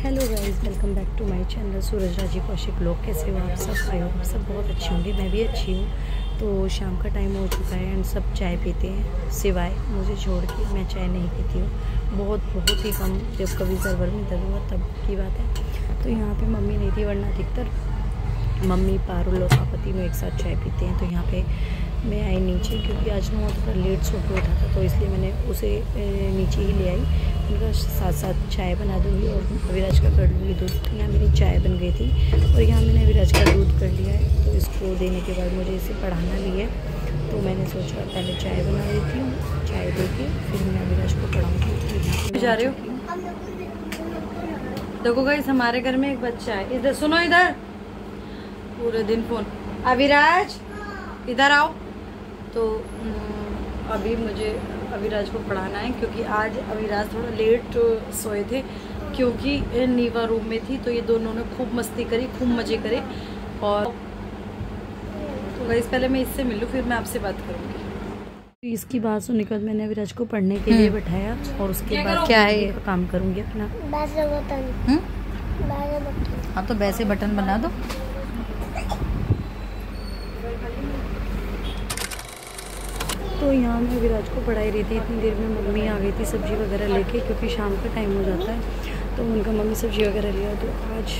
Hello guys, welcome back to my channel Suraj Raji Kaushik. लोग कैसे हो आप सब? आई होप सब बहुत अच्छी होंगे, मैं भी अच्छी हूँ। तो शाम का टाइम हो चुका है एंड सब चाय पीते हैं, सिवाय मुझे छोड़ के। मैं चाय नहीं पीती हूँ, बहुत ही कम, जब कभी सर्वर में दर्द हुआ तब की बात है। तो यहाँ पे मम्मी नहीं थी, वरना अधिकतर मम्मी, पारुल और पापा तीनों एक साथ चाय पीते हैं। तो यहाँ पे मैं आई नीचे, क्योंकि आज ना थोड़ा लेट सो के उठा था, तो इसलिए मैंने उसे नीचे ही ले आई। उनका साथ साथ चाय बना दूँगी और अविराज का कर लूँगी दूध। तो यहाँ मेरी चाय बन गई थी और यहाँ मैंने अविराज का दूध कर लिया है। तो इसको देने के बाद मुझे इसे पढ़ाना भी है, तो मैंने सोचा पहले चाय बना देती हूँ, चाय दे के फिर मैं अविराज को पढ़ाऊँगी। जा रहे हो? देखो गाइस, हमारे घर में एक बच्चा है। इधर सुनो, इधर पूरे दिन फोन। अविराज इधर आओ। तो अभी मुझे अविराज को पढ़ाना है, क्योंकि आज अविराज थोड़ा लेट सोए थे, क्योंकि नीवा रूम में थी। तो ये दोनों ने खूब मस्ती करी, खूब मज़े करे। और तो गाइस, पहले मैं इससे मिलूँ, फिर मैं आपसे बात करूँगी। इसकी बात सुनने के बाद मैंने अविराज को पढ़ने के लिए बैठाया और उसके बाद क्या है ये काम करूँगी अपना। हाँ, तो वैसे बटन बना दो। तो यहाँ मैं अविराज को पढ़ाई रही थी, इतनी देर में मम्मी आ गई थी सब्ज़ी वगैरह लेके, क्योंकि शाम का टाइम हो जाता है। तो उनका मम्मी सब्ज़ी वगैरह लिया। तो आज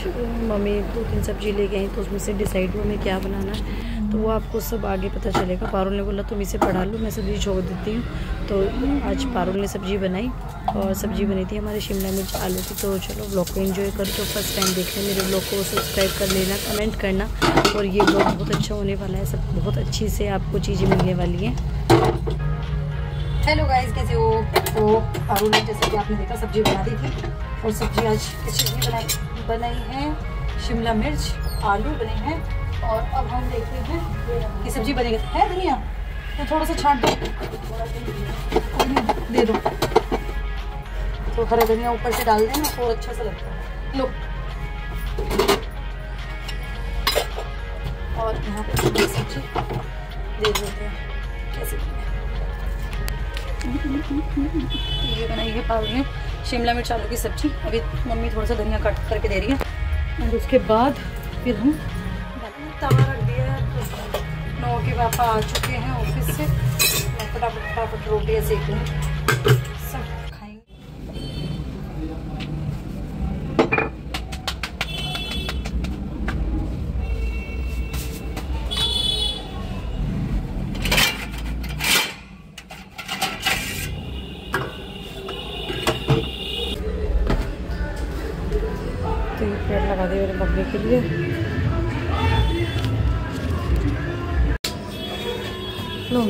मम्मी 2-3 सब्ज़ी ले गई, तो उसमें से डिसाइड हुआ मैं क्या बनाना है। तो वो आपको सब आगे पता चलेगा। पारुल ने बोला तुम इसे पढ़ा लो, मैं सब्ज़ी छोड़ देती हूँ। तो आज पारुल ने सब्ज़ी बनाई और सब्ज़ी बनी थी हमारे शिमला मिर्च आलू की। तो चलो ब्लॉग को एंजॉय करो। तो फर्स्ट टाइम देख रहे मेरे ब्लॉग को सब्सक्राइब कर लेना, कमेंट करना। और ये ब्लॉग बहुत अच्छा होने वाला है, सब बहुत अच्छी से आपको चीज़ें मिलने वाली हैं। हेलो गाइस, कैसे हो? तो पारुल ने, जैसे कि आपने देखा, सब्जी बना दी थी। और सब्जी आज किस चीज़ की बनाई है? शिमला मिर्च आलू बने हैं। और अब हम देखते हैं कि सब्जी बनेगी है धनिया, तो थोड़ा सा छांट दो, दे दो। तो हरा धनिया ऊपर से डाल देना और अच्छा सा लगता है। लो, और यहाँ पे सब्जी दे देते हैं कैसे। ये बनाई है पारुल ने शिमला मिर्च आलू की सब्जी। अभी मम्मी थोड़ा सा धनिया कट करके दे रही है। और उसके बाद फिर हम तवा रख दिया है। तो 9 के पापा आ चुके हैं ऑफिस से। मैं फटाफट रोटियाँ सेक लूँ, सब खाएंगे। तो ये प्लेट लगा दी मेरे मम्मी के लिए। लो,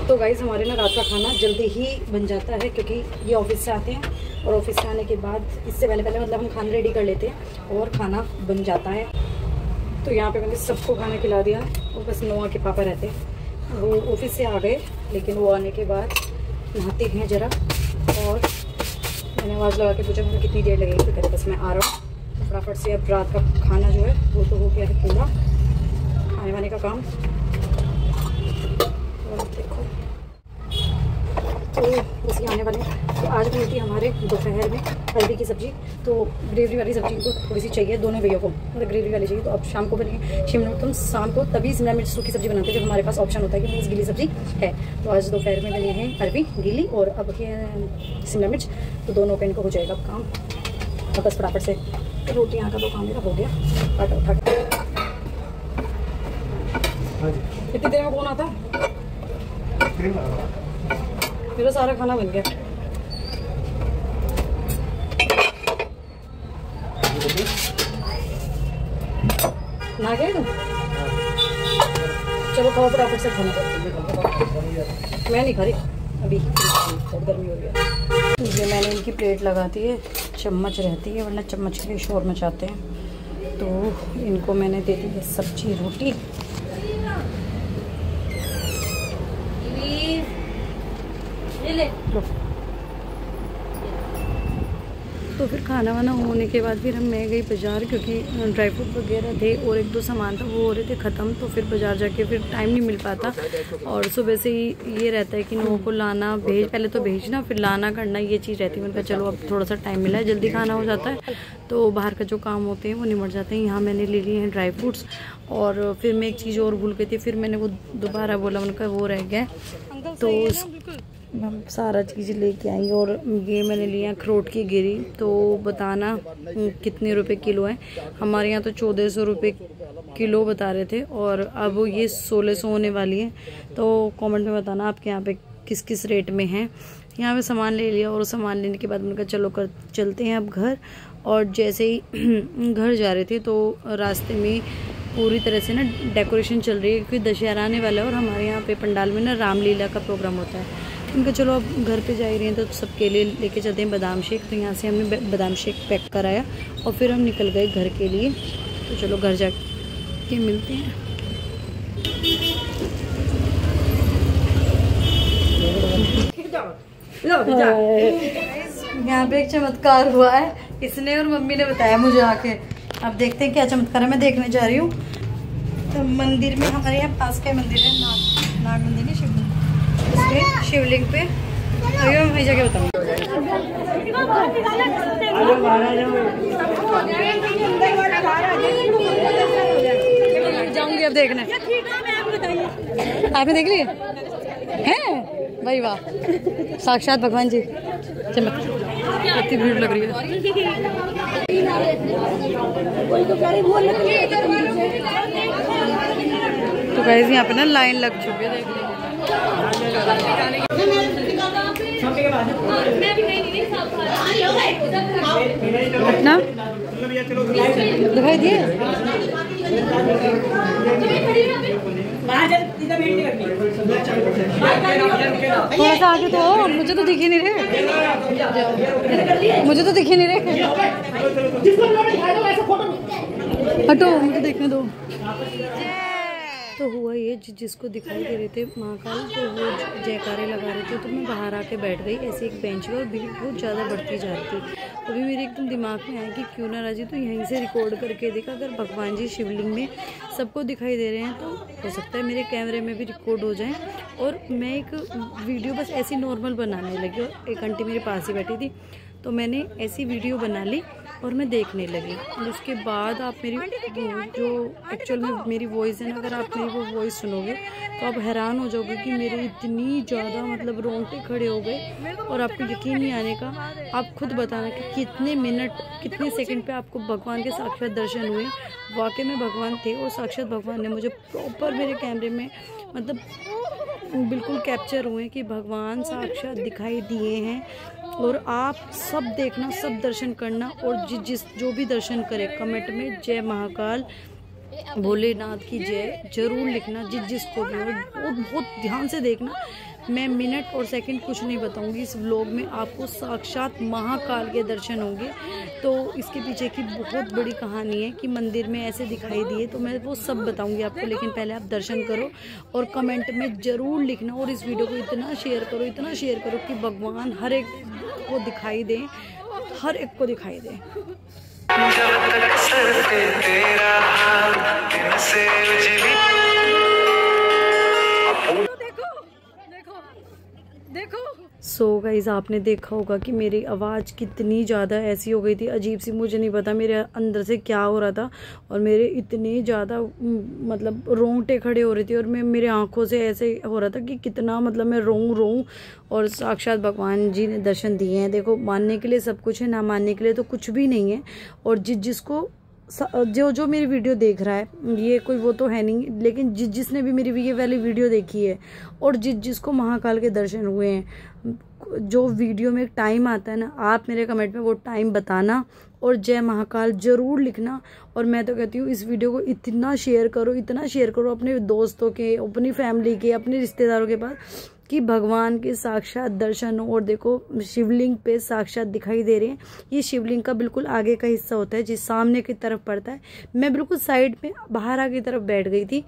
तो गाइस, हमारे ना रात का खाना जल्दी ही बन जाता है, क्योंकि ये ऑफिस से आते हैं। और ऑफिस से आने के बाद इससे पहले मतलब हम खाना रेडी कर लेते हैं और खाना बन जाता है। तो यहाँ पे मैंने सबको खाना खिला दिया। और बस नोआ के पापा रहते, वो ऑफिस से आ गए, लेकिन वो आने के बाद नहाते हैं ज़रा। और मैंने आवाज़ लगा के पूछा मुझे कितनी देर लगेगी, तो कहते बस मैं आ रहा हूँ। फटाफट से अब रात का खाना जो है वो तो हो गया है पूरा, खाने वाने का काम। देखो, तो बस ये आने वाले हैं। तो आज बनी थी हमारे दोपहर में अरबी की सब्ज़ी। तो ग्रेवी वाली सब्ज़ी को थोड़ी सी चाहिए दोनों भैया को, मतलब ग्रेवी वाली चाहिए। तो अब शाम को बनेगी शिमला मिर्च। हम शाम को तभी शिमला मिर्च सूखी सब्ज़ी बनाते हैं जब हमारे पास ऑप्शन होता है कि बस गीली सब्ज़ी है। तो आज दोपहर में बनी है अरबी गीली और अब ये शिमला मिर्च। तो दोनों का इनको हो जाएगा काम। तो बस फटाफट से रोटियाँ का तो काम मेरा हो गया। फटाफट कितनी देर में कौन आता? मेरा सारा खाना बन गया। ना गए तुम? चलो खाओ फटाफट से खाना। मैं नहीं खा रही अभी, बहुत गर्मी हो गई। ये मैंने इनकी प्लेट लगा दी है, चम्मच रहती है, वरना चम्मच के लिए शोर मचाते हैं। तो इनको मैंने दे दी है सब्जी रोटी। ये ले लो, तो फिर खाना वाना होने के बाद फिर मैं गई बाज़ार, क्योंकि ड्राई फ्रूट वगैरह थे और एक दो सामान था वो हो रहे थे ख़त्म। तो फिर बाज़ार जाके फिर टाइम नहीं मिल पाता, और सुबह से ही ये रहता है कि लोगों को लाना पहले तो भेजना फिर लाना करना, ये चीज़ रहती है। मैंने कहा चलो अब थोड़ा सा टाइम मिला है, जल्दी खाना हो जाता है तो बाहर का जो काम होते हैं वो निमट जाते हैं। यहाँ मैंने ले लिए हैं ड्राई फ्रूट्स, और फिर मैं एक चीज़ और भूल गई थी, फिर मैंने वो दोबारा बोला, उनका वो रह गया तो हम सारा चीज़ लेके आई। और ये मैंने लिया अखरोट की गिरी, तो बताना कितने रुपए किलो है। हमारे यहाँ तो 1400 रुपये किलो बता रहे थे, और अब ये 1600 होने वाली है। तो कमेंट में बताना आपके यहाँ पे किस किस रेट में है। यहाँ पे सामान ले लिया, और सामान लेने के बाद मैंने कहा चलो चलते हैं अब घर। और जैसे ही घर जा रहे थे तो रास्ते में पूरी तरह से ना डेकोरेशन चल रही है, क्योंकि दशहरा आने वाला है और हमारे यहाँ पे पंडाल में ना रामलीला का प्रोग्राम होता है। उनका चलो अब घर पे जा ही रहे हैं तो सबके लिए लेके चलते हैं बादाम शेक। तो यहाँ से हमने बादाम शेक पैक कराया और फिर हम निकल गए घर के लिए। तो चलो घर जा के मिलते हैं। यहाँ पे एक चमत्कार हुआ है, इसने और मम्मी ने बताया मुझे आके। अब देखते हैं क्या चमत्कार है, मैं देखने जा रही हूँ। तो मंदिर में हमारे यहाँ पास का मंदिर है, नाग मंदिर है, शिव मंदिर, शिवलिंग पे। अभी मैं वही जगह बताऊँ। जाऊंगी अब देखने। आपने देख लिया है भाई? वाह, साक्षात भगवान जी। कितनी भीड़ लग रही है। तो गाइस यहाँ पे ना लाइन लग चुकी है, अपना दिखाई दिए। थोड़ा सा आगे तो हो, मुझे तो दिख ही नहीं रहे, मुझे तो दिख ही नहीं रहे। हटो, मुझे देखने दो। तो हुआ ये, जिसको दिखाई दे रहे थे महाकाल, तो वो जयकारे लगा रहे थे। तो मैं बाहर आके बैठ गई ऐसे एक बेंच पर, और भीड़ बहुत ज़्यादा बढ़ती जा रही थी। अभी मेरे एकदम दिमाग में आया कि क्यों ना राजी तो यहीं से रिकॉर्ड करके देखा। अगर भगवान जी शिवलिंग में सबको दिखाई दे रहे हैं तो हो सकता है मेरे कैमरे में भी रिकॉर्ड हो जाए। और मैं एक वीडियो बस ऐसी नॉर्मल बनाने लगी, और एक आंटी मेरे पास ही बैठी थी, तो मैंने ऐसी वीडियो बना ली और मैं देखने लगी। और उसके बाद आप मेरी जो एक्चुअल में मेरी वॉइस है ना, अगर आप मेरी वो वॉइस सुनोगे तो आप हैरान हो जाओगे कि मेरे इतनी ज़्यादा मतलब रोंगटे खड़े हो गए। और आपको यकीन नहीं आने का, आप खुद बताना कि कितने मिनट कितने सेकंड पे आपको भगवान के साक्षात दर्शन हुए। वाकई में भगवान थे, और साक्षात भगवान ने मुझे प्रॉपर मेरे कैमरे में मतलब बिल्कुल कैप्चर हुए कि भगवान साक्षात दिखाई दिए हैं। और आप सब देखना, सब दर्शन करना, और जो भी दर्शन करे कमेंट में जय महाकाल भोलेनाथ की जय जरूर लिखना, जिसको भी। और बहुत ध्यान से देखना, मैं मिनट और सेकंड कुछ नहीं बताऊंगी इस व्लॉग में, आपको साक्षात महाकाल के दर्शन होंगे। तो इसके पीछे की बहुत बड़ी कहानी है कि मंदिर में ऐसे दिखाई दिए, तो मैं वो सब बताऊंगी आपको। लेकिन पहले आप दर्शन करो और कमेंट में ज़रूर लिखना, और इस वीडियो को इतना शेयर करो कि भगवान हर एक को दिखाई दे, हर एक को दिखाई दे। देखो सो गाइज, आपने देखा होगा कि मेरी आवाज़ कितनी ज़्यादा ऐसी हो गई थी, अजीब सी। मुझे नहीं पता मेरे अंदर से क्या हो रहा था, और मेरे इतने ज़्यादा मतलब रोंगटे खड़े हो रहे थे, और मैं मेरे आंखों से ऐसे हो रहा था कि कितना मतलब मैं रोऊं। और साक्षात भगवान जी ने दर्शन दिए हैं। देखो, मानने के लिए सब कुछ है, ना मानने के लिए तो कुछ भी नहीं है। और जिसको जो मेरी वीडियो देख रहा है, ये कोई वो तो है नहीं, लेकिन जिसने भी मेरी ये वाली वीडियो देखी है, और जिसको महाकाल के दर्शन हुए हैं, जो वीडियो में एक टाइम आता है ना, आप मेरे कमेंट में वो टाइम बताना और जय महाकाल जरूर लिखना। और मैं तो कहती हूँ इस वीडियो को इतना शेयर करो अपने दोस्तों के, अपनी फैमिली के, अपने रिश्तेदारों के पास, कि भगवान के साक्षात दर्शन हो। और देखो, शिवलिंग पे साक्षात दिखाई दे रहे हैं। ये शिवलिंग का बिल्कुल आगे का हिस्सा होता है, जिस सामने की तरफ पड़ता है। मैं बिल्कुल साइड में बाहर आगे की तरफ बैठ गई थी,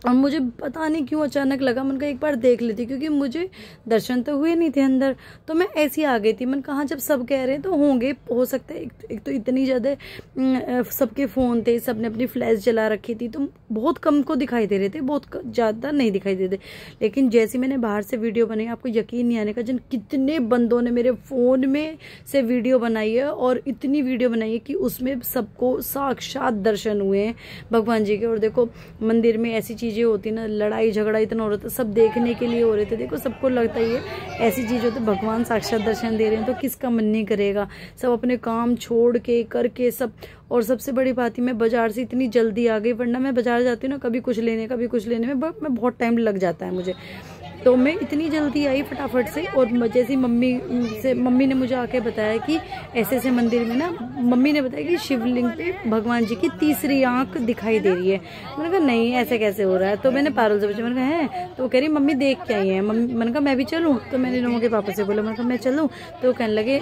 और मुझे पता नहीं क्यों अचानक लगा, मन का एक बार देख लेती, क्योंकि मुझे दर्शन तो हुए नहीं थे अंदर, तो मैं ऐसी आ गई थी। मन कहा जब सब कह रहे हैं तो होंगे, हो सकता है। एक तो इतनी ज़्यादा सबके फ़ोन थे, सबने अपनी फ्लैश जला रखी थी, तो बहुत कम को दिखाई दे रहे थे, बहुत ज़्यादा नहीं दिखाई दे रहे। लेकिन जैसे मैंने बाहर से वीडियो बनाई, आपको यकीन नहीं आने का, जिन कितने बंदों ने मेरे फ़ोन में से वीडियो बनाई है, और इतनी वीडियो बनाई है कि उसमें सबको साक्षात दर्शन हुए हैं भगवान जी के। और देखो मंदिर में ऐसी चीज़ें होती ना, लड़ाई झगड़ा इतना हो रहा था, सब देखने के लिए हो रहे थे। देखो सबको लगता ही है ऐसी चीज़ होती, भगवान साक्षात दर्शन दे रहे हैं तो किसका मन नहीं करेगा। सब अपने काम छोड़ के करके सब। और सबसे बड़ी बात ही, मैं बाजार से इतनी जल्दी आ गई, वरना मैं बाजार जाती हूँ ना, कभी कुछ लेने में बहुत टाइम लग जाता है मुझे। तो मैं इतनी जल्दी आई फटाफट से। और जैसे मम्मी ने मुझे आके बताया कि ऐसे ऐसे मंदिर में ना, मम्मी ने बताया कि शिवलिंग पे भगवान जी की तीसरी आंख दिखाई दे रही है। मैंने कहा नहीं, ऐसे कैसे हो रहा है। तो मैंने पारुल से पूछा, मैंने कहा है, तो वो कह रही मम्मी देख के आई है। मैंने कहा मैं भी चलूँ, तो मैंने लोगों के पापा से बोला, मैंने कहा मैं चलूँ, तो कहने लगे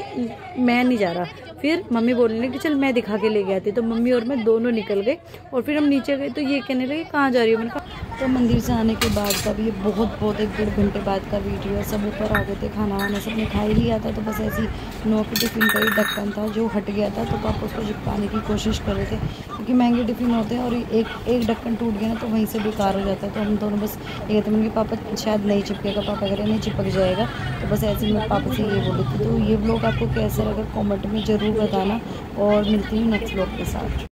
मैं नहीं जा रहा। फिर मम्मी बोलने लगी कि चल मैं दिखा के लेके आती। तो मम्मी और मैं दोनों निकल गए, और फिर हम नीचे गए तो ये कहने लगे कहाँ जा रही हो। मैंने कहा तो मंदिर से आने के बाद का भी ये बहुत 1-1.5 घंटे बाद का वीडियो है। सब ऊपर आ गए थे, खाना वाना सबने खा ही लिया था। तो बस ऐसी 9 की टिफ़िन का ही ढक्कन था जो हट गया था, तो पापा उसको चिपकाने की कोशिश कर रहे थे, क्योंकि महंगे टिफ़िन होते हैं और एक ढक्कन टूट गया ना तो वहीं से बेकार हो जाता है। तो हम दोनों बस ये कहते हैं कि पापा शायद नहीं चिपकेगा, पापा कह रहे नहीं चिपक जाएगा। तो बस ऐसे ही मैं पापा से ये बोल रही थी। तो ये व्लॉग आपको कैसा लगा कमेंट में ज़रूर बताना, और मिलती हूँ नेक्स्ट व्लॉग के साथ।